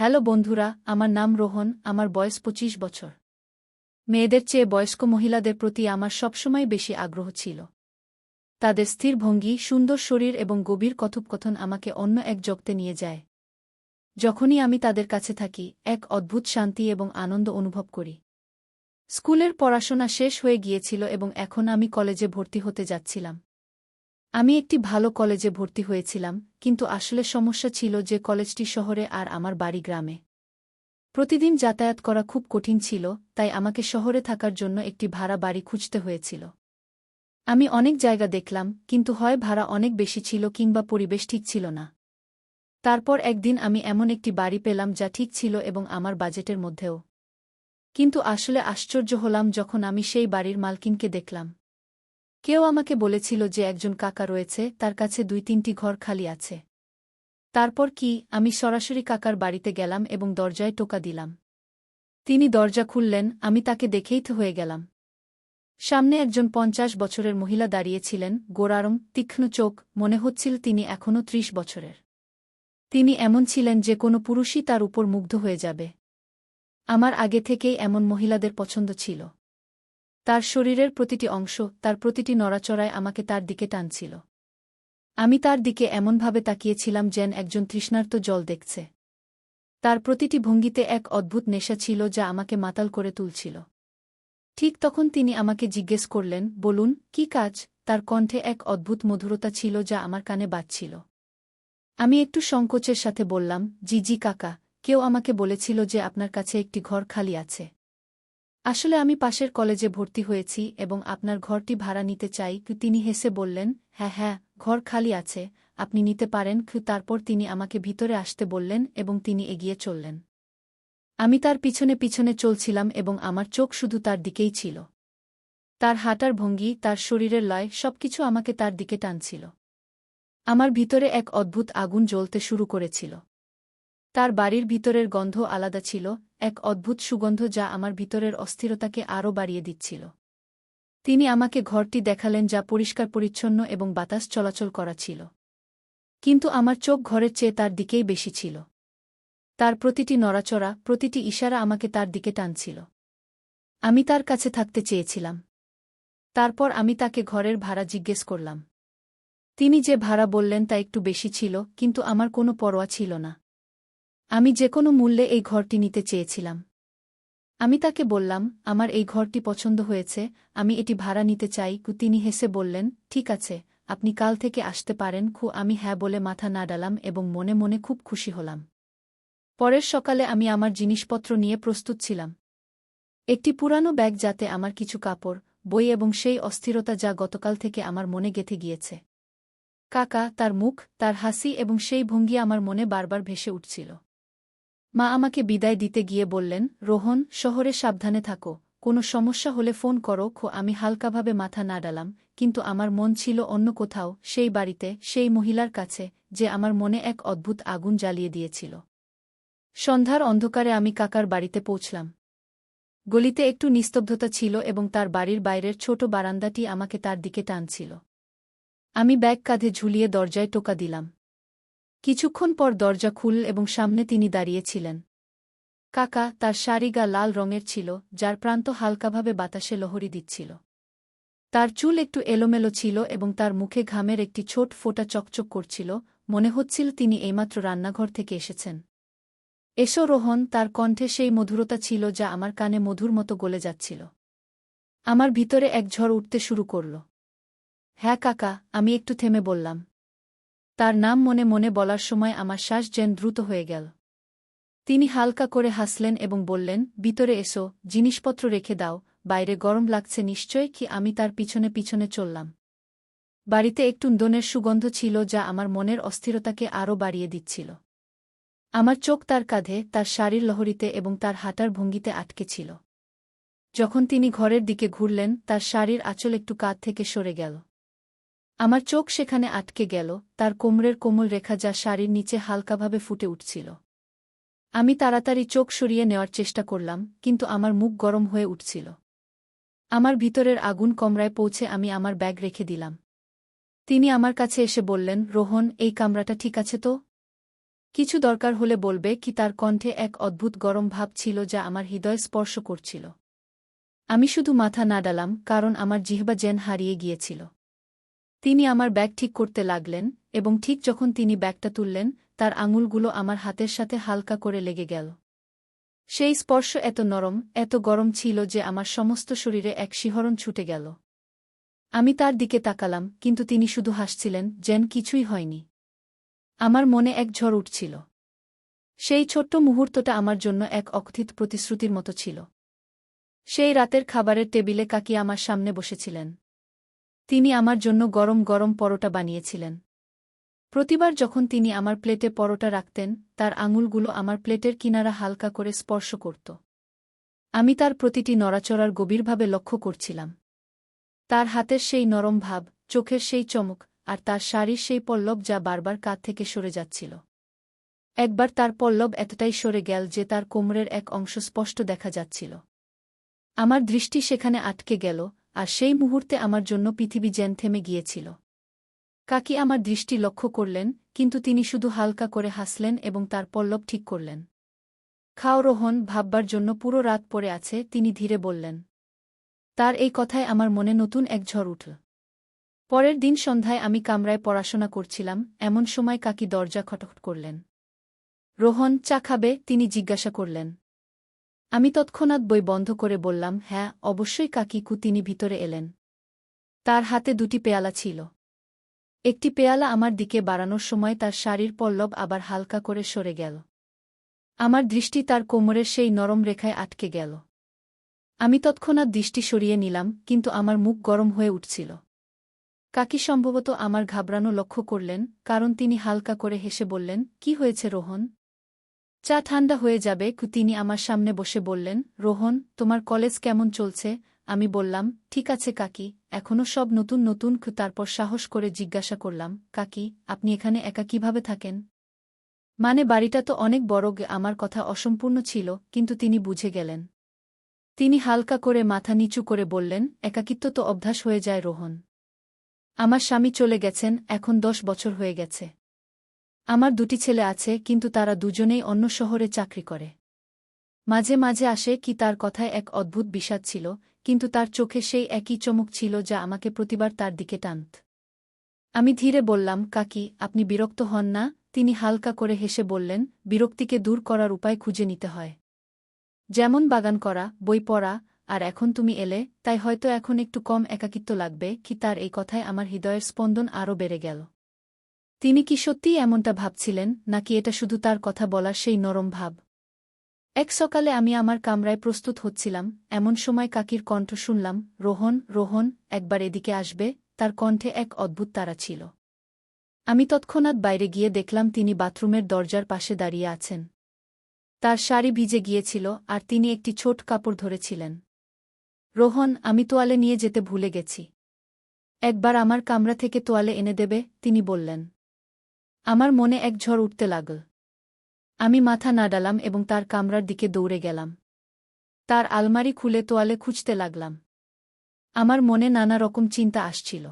Hello বন্ধুরা, আমার নাম রোহন, আমার বয়স ২৫ বছর। মেয়েদের চেয়ে বয়স্ক মহিলাদের প্রতি আমার সবসময় বেশি আগ্রহ ছিল। তাদের স্থির ভঙ্গি, সুন্দর শরীর এবং গভীর কথোপকথন আমাকে অন্য এক জগতে নিয়ে যায়। যখনই আমি তাদের কাছে থাকি, এক অদ্ভুত শান্তি এবং আনন্দ অনুভব করি। স্কুলের পড়াশোনা শেষ হয়ে গিয়েছিল এবং এখন আমি কলেজে ভর্তি হতে যাচ্ছিলাম। আমি একটি ভালো কলেজে ভর্তি হয়েছিলাম, কিন্তু আসলে সমস্যা ছিল যে কলেজটি শহরে আর আমার বাড়ি গ্রামে। প্রতিদিন যাতায়াত করা খুব কঠিন ছিল, তাই আমাকে শহরে থাকার জন্য একটি ভাড়া বাড়ি খুঁজতে হয়েছিল। আমি অনেক জায়গা দেখলাম, কিন্তু হয় ভাড়া অনেক বেশি ছিল কিংবা পরিবেশ ঠিক ছিল না। তারপর একদিন আমি এমন একটি বাড়ি পেলাম যা ঠিক ছিল এবং আমার বাজেটের মধ্যেও। কিন্তু আসলে আশ্চর্য হলাম যখন আমি সেই বাড়ির মালকিনকে দেখলাম। কেউ আমাকে বলেছিল যে একজন কাকা রয়েছে, তার কাছে ২-৩টি ঘর খালি আছে। তারপর কি, আমি সরাসরি কাকার বাড়িতে গেলাম এবং দরজায় টোকা দিলাম। তিনি দরজা খুললেন, আমি তাকে দেখেই তো হয়ে গেলাম। সামনে একজন ৫০ বছরের মহিলা দাঁড়িয়েছিলেন, গোঁড়ারং, তীক্ষ্ণ চোখ, মনে হচ্ছিল তিনি এখনও ৩০ বছরের। তিনি এমন ছিলেন যে কোনো পুরুষই তার উপর মুগ্ধ হয়ে যাবে। আমার আগে থেকেই এমন মহিলাদের পছন্দ ছিল। তার শরীরের প্রতিটি অংশ, তার প্রতিটি নড়াচড়ায় আমাকে তার দিকে টানছিল। আমি তার দিকে এমনভাবে তাকিয়েছিলাম যেন একজন তৃষ্ণার্ত জল দেখছে। তার প্রতিটি ভঙ্গিতে এক অদ্ভুত নেশা ছিল যা আমাকে মাতাল করে তুলছিল। ঠিক তখন তিনি আমাকে জিজ্ঞেস করলেন, বলুন, কি কাজ? তার কণ্ঠে এক অদ্ভুত মধুরতা ছিল যা আমার কানে বাজছিল। আমি একটু সংকোচের সাথে বললাম, জি জি কাকা, কেউ আমাকে বলেছিল যে আপনার কাছে একটি ঘর খালি আছে। আসলে আমি পাশের কলেজে ভর্তি হয়েছি এবং আপনার ঘরটি ভাড়া নিতে চাই। তিনি হেসে বললেন, হ্যাঁ হ্যাঁ, ঘর খালি আছে, আপনি নিতে পারেন। তারপর তিনি আমাকে ভিতরে আসতে বললেন এবং তিনি এগিয়ে চললেন। আমি তার পিছনে পিছনে চলছিলাম এবং আমার চোখ শুধু তার দিকেই ছিল। তার হাঁটার ভঙ্গি, তার শরীরের লয়, সবকিছু আমাকে তার দিকে টানছিল। আমার ভিতরে এক অদ্ভুত আগুন জ্বলতে শুরু করেছিল। তার বাড়ির ভিতরের গন্ধ আলাদা ছিল, এক অদ্ভুত সুগন্ধ যা আমার ভিতরের অস্থিরতাকে আরও বাড়িয়ে দিচ্ছিল। তিনি আমাকে ঘরটি দেখালেন যা পরিষ্কার পরিচ্ছন্ন এবং বাতাস চলাচল করা ছিল। কিন্তু আমার চোখ ঘরের চেয়ে তার দিকেই বেশি ছিল। তার প্রতিটি নড়াচড়া, প্রতিটি ইশারা আমাকে তার দিকে টানছিল। আমি তার কাছে থাকতে চেয়েছিলাম। তারপর আমি তাকে ঘরের ভাড়া জিজ্ঞেস করলাম। তিনি যে ভাড়া বললেন তা একটু বেশি ছিল, কিন্তু আমার কোনো পরোয়া ছিল না। আমি যে কোনো মূল্যে এই ঘরটি নিতে চেয়েছিলাম। আমি তাকে বললাম, আমার এই ঘরটি পছন্দ হয়েছে, আমি এটি ভাড়া নিতে চাই। তিনি হেসে বললেন, ঠিক আছে, আপনি কাল থেকে আসতে পারেন। আমি হ্যাঁ বলে মাথা নাড়ালাম এবং মনে মনে খুব খুশি হলাম। পরের সকালে আমি আমার জিনিসপত্র নিয়ে প্রস্তুত ছিলাম। একটি পুরানো ব্যাগ, যাতে আমার কিছু কাপড়, বই এবং সেই অস্থিরতা যা গতকাল থেকে আমার মনে গেঁথে গিয়েছে। কাকা, তার মুখ, তার হাসি এবং সেই ভঙ্গি আমার মনে বারবার ভেসে উঠছিল। মা আমাকে বিদায় দিতে গিয়ে বললেন, রোহন, শহরে সাবধানে থাকো, কোনো সমস্যা হলে ফোন করো। আমি হালকাভাবে মাথা নাড়ালাম, কিন্তু আমার মন ছিল অন্য কোথাও, সেই বাড়িতে, সেই মহিলার কাছে, যে আমার মনে এক অদ্ভুত আগুন জ্বালিয়ে দিয়েছিল। সন্ধ্যার অন্ধকারে আমি কাকার বাড়িতে পৌঁছলাম। গলিতে একটু নিস্তব্ধতা ছিল এবং তার বাড়ির বাইরের ছোট বারান্দাটি আমাকে তার দিকে টানছিল। আমি ব্যাগ কাঁধে ঝুলিয়ে দরজায় টোকা দিলাম। কিছুক্ষণ পর দরজা খুলল এবং সামনে তিনি দাঁড়িয়েছিলেন। কাকা, তার শাড়ি গা লাল রঙের ছিল, যার প্রান্ত হালকাভাবে বাতাসে লহরী দিচ্ছিল। তার চুল একটু এলোমেলো ছিল এবং তার মুখে ঘামের একটি ছোট ফোঁটা চকচক করছিল, মনে হচ্ছিল তিনি এইমাত্র রান্নাঘর থেকে এসেছেন। এসো রোহন, তার কণ্ঠে সেই মধুরতা ছিল যা আমার কানে মধুর মতো গলে যাচ্ছিল। আমার ভিতরে এক ঝড় উঠতে শুরু করল। হ্যাঁ কাকা, আমি একটু থেমে বললাম। তার নাম মনে মনে বলার সময় আমার শ্বাস যেন দ্রুত হয়ে গেল। তিনি হালকা করে হাসলেন এবং বললেন, ভিতরে এসো, জিনিসপত্র রেখে দাও, বাইরে গরম লাগছে নিশ্চয়। আমি তার পিছনে পিছনে চললাম। বাড়িতে একটু দনের সুগন্ধ ছিল যা আমার মনের অস্থিরতাকে আরও বাড়িয়ে দিচ্ছিল। আমার চোখ তার কাঁধে, তার শাড়ির লহরীতে এবং তার হাঁটার ভঙ্গিতে আটকে ছিল। যখন তিনি ঘরের দিকে ঘুরলেন, তার শাড়ির আঁচল একটু কাঁধ থেকে সরে গেল। আমার চোখ সেখানে আটকে গেল, তার কোমরের কোমল রেখা যা শাড়ির নিচে হালকাভাবে ফুটে উঠছিল। আমি তাড়াতাড়ি চোখ সরিয়ে নেওয়ার চেষ্টা করলাম, কিন্তু আমার মুখ গরম হয়ে উঠছিল। আমার ভিতরের আগুন কমরায় পৌঁছে আমি আমার ব্যাগ রেখে দিলাম। তিনি আমার কাছে এসে বললেন, রোহন, এই কামরাটা ঠিক আছে তো? কিছু দরকার হলে বলবে কি তার কণ্ঠে এক অদ্ভুত গরম ভাব ছিল যা আমার হৃদয় স্পর্শ করছিল। আমি শুধু মাথা নাড়ালাম কারণ আমার জিহ্বা যেন হারিয়ে গিয়েছিল। তিনি আমার ব্যাগ ঠিক করতে লাগলেন এবং ঠিক যখন তিনি ব্যাগটা তুললেন তার আঙুলগুলো আমার হাতের সাথে হালকা করে লেগে গেল। সেই স্পর্শ এত নরম, এত গরম ছিল যে আমার সমস্ত শরীরে এক শিহরণ ছুটে গেল। আমি তার দিকে তাকালাম, কিন্তু তিনি শুধু হাসছিলেন, যেন কিছুই হয়নি। আমার মনে এক ঝড় উঠছিল। সেই ছোট্ট মুহূর্তটা আমার জন্য এক অকথিত প্রতিশ্রুতির মতো ছিল। সেই রাতের খাবারের টেবিলে কাকি আমার সামনে বসেছিলেন। তিনি আমার জন্য গরম গরম পরোটা বানিয়েছিলেন। প্রতিবার যখন তিনি আমার প্লেটে পরোটা রাখতেন, তার আঙুলগুলো আমার প্লেটের কিনারা হালকা করে স্পর্শ করত। আমি তার প্রতিটি নড়াচড়ার গভীরভাবে লক্ষ্য করছিলাম। তার হাতের সেই নরম ভাব, চোখের সেই চমক, আর তার শাড়ির সেই পল্লব যা বারবার কাঁধ থেকে সরে যাচ্ছিল। একবার তার পল্লব এতটাই সরে গেল যে তার কোমরের এক অংশ স্পষ্ট দেখা যাচ্ছিল। আমার দৃষ্টি সেখানে আটকে গেল, আর সেই মুহূর্তে আমার জন্য পৃথিবী যেন থেমে গিয়েছিল। কাকি আমার দৃষ্টি লক্ষ্য করলেন, কিন্তু তিনি শুধু হালকা করে হাসলেন এবং তার পল্লব ঠিক করলেন। খাও রোহন, ভাববার জন্য পুরো রাত পড়ে আছে, তিনি ধীরে বললেন। তার এই কথায় আমার মনে নতুন এক ঝড় উঠল। পরের দিন সন্ধ্যায় আমি কামরায় পড়াশোনা করছিলাম, এমন সময় কাকি দরজা খটখট করলেন। রোহন, চা খাবে? তিনি জিজ্ঞাসা করলেন। আমি তৎক্ষণাৎ বই বন্ধ করে বললাম, হ্যাঁ, অবশ্যই কাকিকু। তিনি ভিতরে এলেন। তার হাতে দুটি পেয়ালা ছিল। একটি পেয়ালা আমার দিকে বাড়ানোর সময় তার শাড়ির পল্লব আবার হালকা করে সরে গেল। আমার দৃষ্টি তার কোমরের সেই নরম রেখায় আটকে গেল। আমি তৎক্ষণাৎ দৃষ্টি সরিয়ে নিলাম, কিন্তু আমার মুখ গরম হয়ে উঠছিল। কাকি সম্ভবত আমার ঘাবড়ানো লক্ষ্য করলেন, কারণ তিনি হালকা করে হেসে বললেন, কি হয়েছে রোহন? চা ঠান্ডা হয়ে যাবে। তিনি আমার সামনে বসে বললেন, রোহন, তোমার কলেজ কেমন চলছে? আমি বললাম, ঠিক আছে কাকি, এখনও সব নতুন নতুন। তারপর সাহস করে জিজ্ঞাসা করলাম, কাকি, আপনি এখানে একা কিভাবে থাকেন? মানে বাড়িটা তো অনেক বড়। আমার কথা অসম্পূর্ণ ছিল, কিন্তু তিনি বুঝে গেলেন। তিনি হালকা করে মাথা নিচু করে বললেন, একাকিত্ব তো অভ্যাস হয়ে যায় রোহন। আমার স্বামী চলে গেছেন, এখন 10 বছর হয়ে গেছে। আমার দুটি ছেলে আছে, কিন্তু তারা দুজনেই অন্য শহরে চাকরি করে। মাঝে মাঝে আসে কি তার কথায় এক অদ্ভুত বিষাদ ছিল, কিন্তু তার চোখে সেই একই চমক ছিল যা আমাকে প্রতিবার তার দিকে টানত। আমি ধীরে বললাম, কাকি, আপনি বিরক্ত হন না? তিনি হালকা করে হেসে বললেন, বিরক্তিকে দূর করার উপায় খুঁজে নিতে হয়। যেমন বাগান করা, বই পড়া, আর এখন তুমি এলে, তাই হয়তো এখন একটু কম একাকিত্ব লাগবে। কি তার এই কথায় আমার হৃদয়ের স্পন্দন আরও বেড়ে গেল। তিনি কি সত্যিই এমনটা ভাবছিলেন, নাকি এটা শুধু তার কথা বলার সেই নরম ভাব? এক সকালে আমি আমার কামরায় প্রস্তুত হচ্ছিলাম, এমন সময় কাকির কণ্ঠ শুনলাম, রোহন, রোহন, একবার এদিকে আসবে। তার কণ্ঠে এক অদ্ভুত তাড়া ছিল। আমি তৎক্ষণাৎ বাইরে গিয়ে দেখলাম তিনি বাথরুমের দরজার পাশে দাঁড়িয়ে আছেন। তার শাড়ি ভিজে গিয়েছিল, আর তিনি একটি ছোট কাপড় ধরেছিলেন। রোহন, আমি তোয়ালে নিয়ে যেতে ভুলে গেছি। একবার আমার কামরা থেকে তোয়ালে এনে দেবে? তিনি বললেন। আমার মনে এক ঝড় উঠতে লাগল। আমি মাথা নাড়ালাম এবং তার কামরার দিকে দৌড়ে গেলাম। তার আলমারি খুলে তোয়ালে খুঁজতে লাগলাম। আমার মনে নানা রকম চিন্তা আসছিল।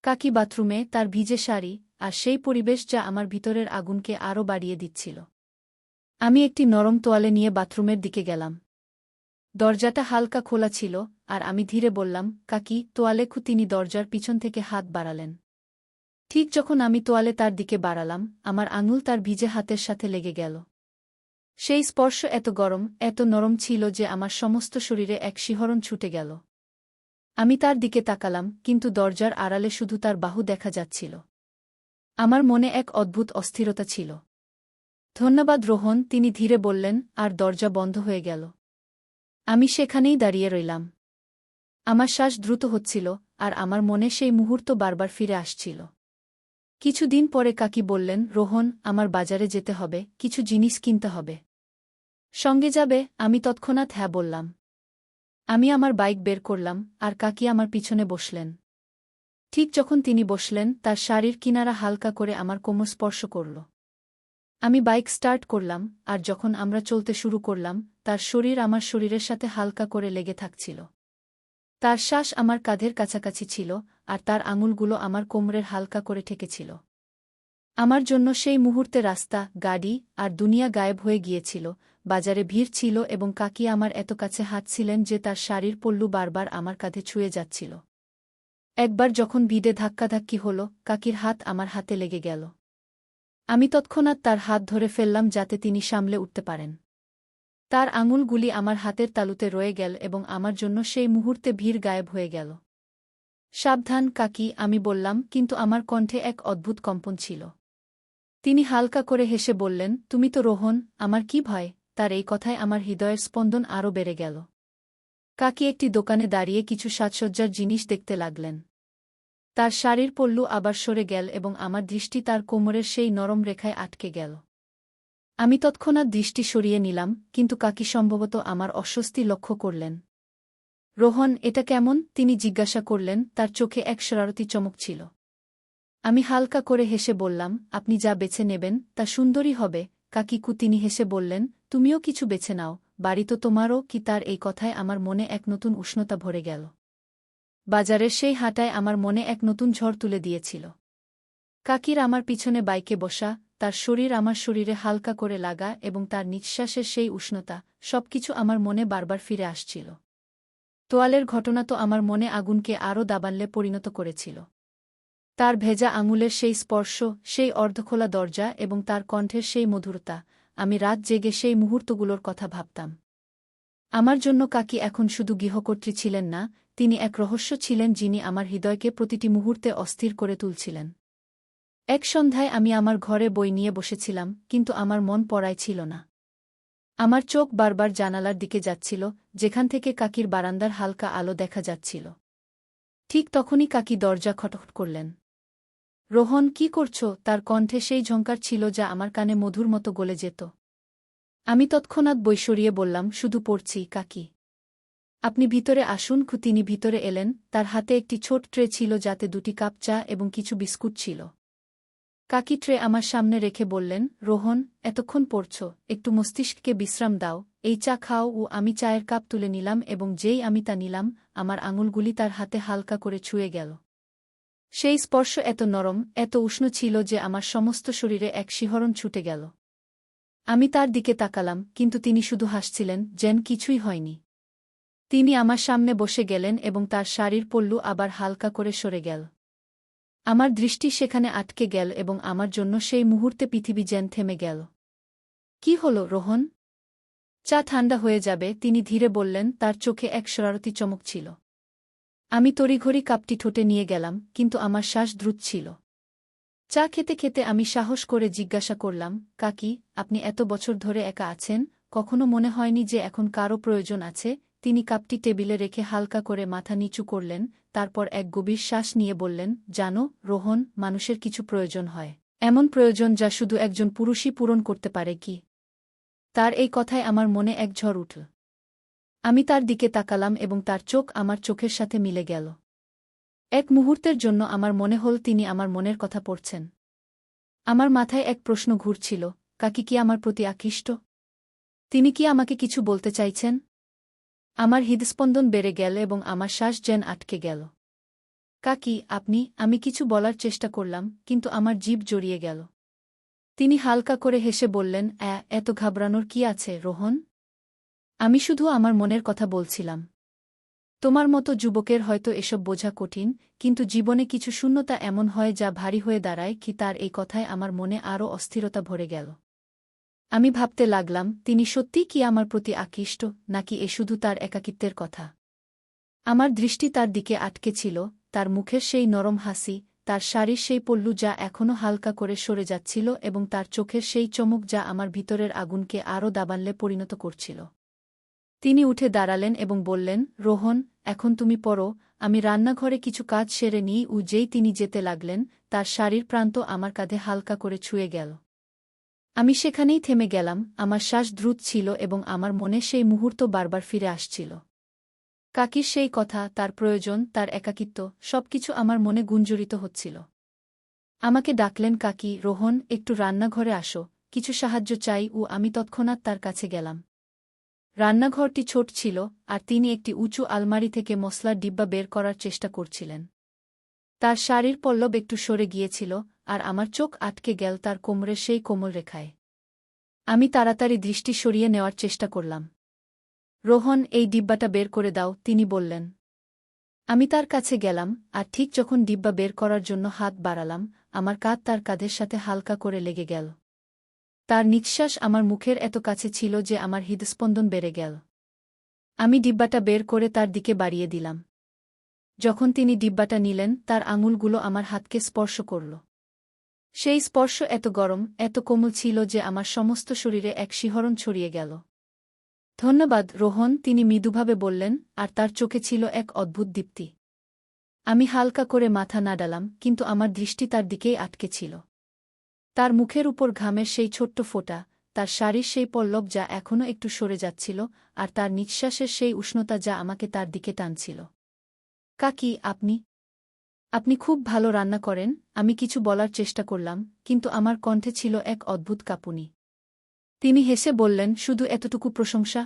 কাকি বাথরুমে, তার ভিজে শাড়ি, আর সেই পরিবেশ যা আমার ভিতরের আগুনকে আরও বাড়িয়ে দিচ্ছিল। আমি একটি নরম তোয়ালে নিয়ে বাথরুমের দিকে গেলাম। দরজাটা হালকা খোলা ছিল, আর আমি ধীরে বললাম, কাকি, তোয়ালে। তিনি দরজার পিছন থেকে হাত বাড়ালেন। ঠিক যখন আমি তোয়ালে তার দিকে বাড়ালাম, আমার আঙুল তার ভিজে হাতের সাথে লেগে গেল। সেই স্পর্শ এত গরম, এত নরম ছিল যে আমার সমস্ত শরীরে এক শিহরণ ছুটে গেল। আমি তার দিকে তাকালাম, কিন্তু দরজার আড়ালে শুধু তার বাহু দেখা যাচ্ছিল। আমার মনে এক অদ্ভুত অস্থিরতা ছিল। ধন্যবাদ রোহন, তিনি ধীরে বললেন, আর দরজা বন্ধ হয়ে গেল। আমি সেখানেই দাঁড়িয়ে রইলাম। আমার শ্বাস দ্রুত হচ্ছিল, আর আমার মনে সেই মুহূর্ত বারবার ফিরে আসছিল। কিছুদিন পরে কাকি বললেন, রোহন, আমার বাজারে যেতে হবে, কিছু জিনিস কিনতে হবে। সঙ্গে যাবে? আমি তৎক্ষণাৎ হ্যাঁ বললাম। আমি আমার বাইক বের করলাম, আর কাকি আমার পিছনে বসলেন। ঠিক যখন তিনি বসলেন, তার শাড়ির কিনারা হালকা করে আমার কোমর স্পর্শ করল। আমি বাইক স্টার্ট করলাম, আর যখন আমরা চলতে শুরু করলাম, তার শরীর আমার শরীরের সাথে হালকা করে লেগে থাকছিল। তার শ্বাস আমার কাঁধের কাছাকাছি ছিল, আর তার আঙুলগুলো আমার কোমরের হালকা করে ঠেকেছিল। আমার জন্য সেই মুহূর্তে রাস্তা, গাড়ি আর দুনিয়া গায়েব হয়ে গিয়েছিল। বাজারে ভিড় ছিল এবং কাকি আমার এত কাছে হাঁটছিলেন যে তার শাড়ির পল্লু বারবার আমার কাঁধে ছুঁয়ে যাচ্ছিল। একবার যখন ভিড়ে ধাক্কাধাক্কি হল, কাকির হাত আমার হাতে লেগে গেল। আমি তৎক্ষণাৎ তার হাত ধরে ফেললাম যাতে তিনি সামলে উঠতে পারেন। তার আঙুলগুলি আমার হাতের তালুতে রয়ে গেল এবং আমার জন্য সেই মুহূর্তে ভিড় গায়েব হয়ে গেল। সাবধান কাকি, আমি বললাম, কিন্তু আমার কণ্ঠে এক অদ্ভুত কম্পন ছিল। তিনি হালকা করে হেসে বললেন, তুমি তো রোহন, আমার কি ভয়? তার এই কথায় আমার হৃদয়ের স্পন্দন আরও বেড়ে গেল। কাকি একটি দোকানে দাঁড়িয়ে কিছু সাজসজ্জার জিনিস দেখতে লাগলেন। তার শাড়ির পল্লু আবার সরে গেল এবং আমার দৃষ্টি তার কোমরের সেই নরম রেখায় আটকে গেল। আমি তৎক্ষণাৎ দৃষ্টি সরিয়ে নিলাম, কিন্তু কাকি সম্ভবত আমার অস্বস্তি লক্ষ্য করলেন। রোহন, এটা কেমন? তিনি জিজ্ঞাসা করলেন, তার চোখে এক শরারতি চমক ছিল। আমি হালকা করে হেসে বললাম, আপনি যা বেছে নেবেন তা সুন্দরই হবে। কাকিকু তিনি হেসে বললেন, তুমিও কিছু বেছে নাও, বাড়ি তো তোমারও। কি তার এই কথায় আমার মনে এক নতুন উষ্ণতা ভরে গেল। বাজারের সেই হাঁটায় আমার মনে এক নতুন ঝড় তুলে দিয়েছিল। কাকির আমার পিছনে বাইকে বসা, তার শরীর আমার শরীরে হালকা করে লাগা এবং তার নিঃশ্বাসের সেই উষ্ণতা, সবকিছু আমার মনে বারবার ফিরে আসছিল। তোয়ালের ঘটনা তো আমার মনে আগুনকে আরও দাবানলে পরিণত করেছিল। তার ভেজা আঙুলের সেই স্পর্শ, সেই অর্ধখোলা দরজা এবং তার কণ্ঠের সেই মধুরতা, আমি রাত জেগে সেই মুহূর্তগুলোর কথা ভাবতাম। আমার জন্য কাকি এখন শুধু গৃহকর্ত্রী ছিলেন না, তিনি এক রহস্য ছিলেন যিনি আমার হৃদয়কে প্রতিটি মুহূর্তে অস্থির করে তুলছিলেন। এক সন্ধ্যায় আমি আমার ঘরে বই নিয়ে বসেছিলাম, কিন্তু আমার মন পড়ায় ছিল না। আমার চোখ বারবার জানালার দিকে যাচ্ছিল, যেখান থেকে কাকির বারান্দার হালকা আলো দেখা যাচ্ছিল। ঠিক তখনই কাকি দরজা খটখট করলেন। রোহন, কি করছো? তার কণ্ঠে সেই ঝংকার ছিল যা আমার কানে মধুর মতো গলে যেত। আমি তৎক্ষণাৎ বই সরিয়ে বললাম, শুধু পড়ছি কাকি। আপনি ভিতরে আসুন। তিনি ভিতরে এলেন, তার হাতে একটি ছোট ট্রে ছিল যাতে 2টি কাপ চা এবং কিছু বিস্কুট ছিল। কাকি ট্রে আমার সামনে রেখে বললেন, রোহন, এতক্ষণ পড়ছ, একটু মস্তিষ্ককে বিশ্রাম দাও, এই চা খাও। আমি চায়ের কাপ তুলে নিলাম এবং যেই আমি তা নিলাম, আমার আঙুলগুলি তার হাতে হালকা করে ছুঁয়ে গেল। সেই স্পর্শ এত নরম, এত উষ্ণ ছিল যে আমার সমস্ত শরীরে এক শিহরণ ছুটে গেল। আমি তার দিকে তাকালাম, কিন্তু তিনি শুধু হাসছিলেন, যেন কিছুই হয়নি। তিনি আমার সামনে বসে গেলেন এবং তার শাড়ির পল্লু আবার হালকা করে সরে গেল। আমার দৃষ্টি সেখানে আটকে গেল এবং আমার জন্য সেই মুহূর্তে পৃথিবী যেন থেমে গেল। কি হলো রোহন? চা ঠান্ডা হয়ে যাবে, তিনি ধীরে বললেন, তার চোখে এক শরারতি চমক ছিল। আমি তড়িঘড়ি কাপটি ঠোঁটে নিয়ে গেলাম, কিন্তু আমার শ্বাস দ্রুত ছিল। চা খেতে খেতে আমি সাহস করে জিজ্ঞাসা করলাম, কাকি, আপনি এত বছর ধরে একা আছেন, কখনো মনে হয়নি যে এখন কারও প্রয়োজন আছে? তিনি কাপটি টেবিলে রেখে হালকা করে মাথা নিচু করলেন, তারপর এক গভীর শ্বাস নিয়ে বললেন, জানো রোহন, মানুষের কিছু প্রয়োজন হয়, এমন প্রয়োজন যা শুধু একজন পুরুষই পূরণ করতে পারে। কি? তার এই কথায় আমার মনে এক ঝড় উঠল। আমি তার দিকে তাকালাম এবং তার চোখ আমার চোখের সাথে মিলে গেল। এক মুহূর্তের জন্য আমার মনে হল তিনি আমার মনের কথা পড়ছেন। আমার মাথায় এক প্রশ্ন ঘুরছিল, কাকি কি আমার প্রতি আকৃষ্ট? তিনি কি আমাকে কিছু বলতে চাইছেন? আমার হৃদস্পন্দন বেড়ে গেল এবং আমার শ্বাস যেন আটকে গেল। কাকি, আপনি? আমি কিছু বলার চেষ্টা করলাম, কিন্তু আমার জিভ জড়িয়ে গেল। তিনি হালকা করে হেসে বললেন, এত ঘাবড়ানোর কি আছে রোহন? আমি শুধু আমার মনের কথা বলছিলাম। তোমার মতো যুবকের হয়তো এসব বোঝা কঠিন, কিন্তু জীবনে কিছু শূন্যতা এমন হয় যা ভারী হয়ে দাঁড়ায়। কি? তার এই কথায় আমার মনে আরও অস্থিরতা ভরে গেল। আমি ভাবতে লাগলাম, তিনি সত্যিই কি আমার প্রতি আকৃষ্ট, নাকি এ শুধু তার একাকিত্বের কথা? আমার দৃষ্টি তার দিকে আটকে ছিল, তার মুখের সেই নরম হাসি, তার শাড়ির সেই পল্লু যা এখনও হালকা করে সরে যাচ্ছিল এবং তার চোখের সেই চমক যা আমার ভিতরের আগুনকে আরও দাবানলে পরিণত করছিল। তিনি উঠে দাঁড়ালেন এবং বললেন, রোহন, এখন তুমি পড়ো, আমি রান্নাঘরে কিছু কাজ সেরে নিই। যেই তিনি যেতে লাগলেন, তার শাড়ির প্রান্ত আমার কাঁধে হালকা করে ছুঁয়ে গেল। আমি সেখানেই থেমে গেলাম, আমার শ্বাস দ্রুত ছিল এবং আমার মনে সেই মুহূর্ত বারবার ফিরে আসছিল। কাকির সেই কথা, তার প্রয়োজন, তার একাকিত্ব, সবকিছু আমার মনে গুঞ্জরিত হচ্ছিল। আমাকে ডাকলেন, কাকি, রোহন, একটু রান্নাঘরে আসো, কিছু সাহায্য চাই। আমি তৎক্ষণাৎ তার কাছে গেলাম। রান্নাঘরটি ছোট ছিল, আর তিনি একটি উঁচু আলমারি থেকে মশলার ডিব্বা বের করার চেষ্টা করছিলেন। তার শাড়ির পল্লব একটু সরে গিয়েছিল, আর আমার চোখ আটকে গেল তার কোমরের সেই কোমল রেখায়। আমি তাড়াতাড়ি দৃষ্টি সরিয়ে নেওয়ার চেষ্টা করলাম। রোহন, এই ডিব্বাটা বের করে দাও, তিনি বললেন। আমি তার কাছে গেলাম, আর ঠিক যখন ডিব্বা বের করার জন্য হাত বাড়ালাম, আমার কাঁধ তার কাঁধের সাথে হালকা করে লেগে গেল। তার নিঃশ্বাস আমার মুখের এত কাছে ছিল যে আমার হৃদস্পন্দন বেড়ে গেল। আমি ডিব্বাটা বের করে তার দিকে বাড়িয়ে দিলাম। যখন তিনি ডিব্বাটা নিলেন, তার আঙুলগুলো আমার হাতকে স্পর্শ করল। সেই স্পর্শ এত গরম, এত কোমল ছিল যে আমার সমস্ত শরীরে এক শিহরণ ছড়িয়ে গেল। ধন্যবাদ, রোহন, তিনি মৃদুভাবে বললেন, আর তার চোখে ছিল এক অদ্ভুত দীপ্তি। আমি হালকা করে মাথা নাড়ালাম, কিন্তু আমার দৃষ্টি তার দিকেই আটকে ছিল। তার মুখের উপর ঘামের সেই ছোট্ট ফোঁটা, তার শাড়ির সেই পল্লব যা এখনও একটু সরে যাচ্ছিল, আর তার নিঃশ্বাসের সেই উষ্ণতা যা আমাকে তার দিকে টানছিল। কাকি, আপনি খুব ভালো রান্না করেন, আমি কিছু বলার চেষ্টা করলাম, কিন্তু আমার কণ্ঠে ছিল এক অদ্ভুত কাঁপুনি। তিনি হেসে বললেন, শুধু এতটুকু প্রশংসা?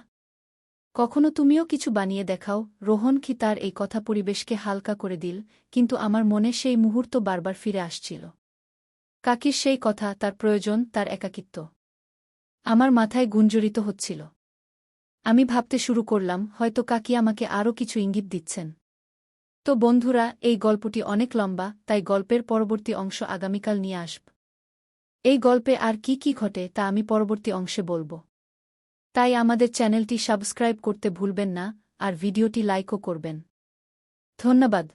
কখনো তুমিও কিছু বানিয়ে দেখাও। রোহন কি তার এই কথা পরিবেশকে হালকা করে দিল, কিন্তু আমার মনে সেই মুহূর্ত বারবার ফিরে আসছিল। কাকির সেই কথা, তার প্রয়োজন, তার একাকিত্ব। আমার মাথায় গুঞ্জরিত হচ্ছিল। আমি ভাবতে শুরু করলাম, হয়তো কাকি আমাকে আরও কিছু ইঙ্গিত দিচ্ছেন। তো বন্ধুরা, এই গল্পটি অনেক লম্বা, তাই গল্পের পরবর্তী অংশ আগামীকাল নিয়ে আসব। এই গল্পে আর কি কি ঘটে তা আমি পরবর্তী অংশে বলব। তাই আমাদের চ্যানেলটি সাবস্ক্রাইব করতে ভুলবেন না, আর ভিডিওটি লাইকও করবেন। ধন্যবাদ।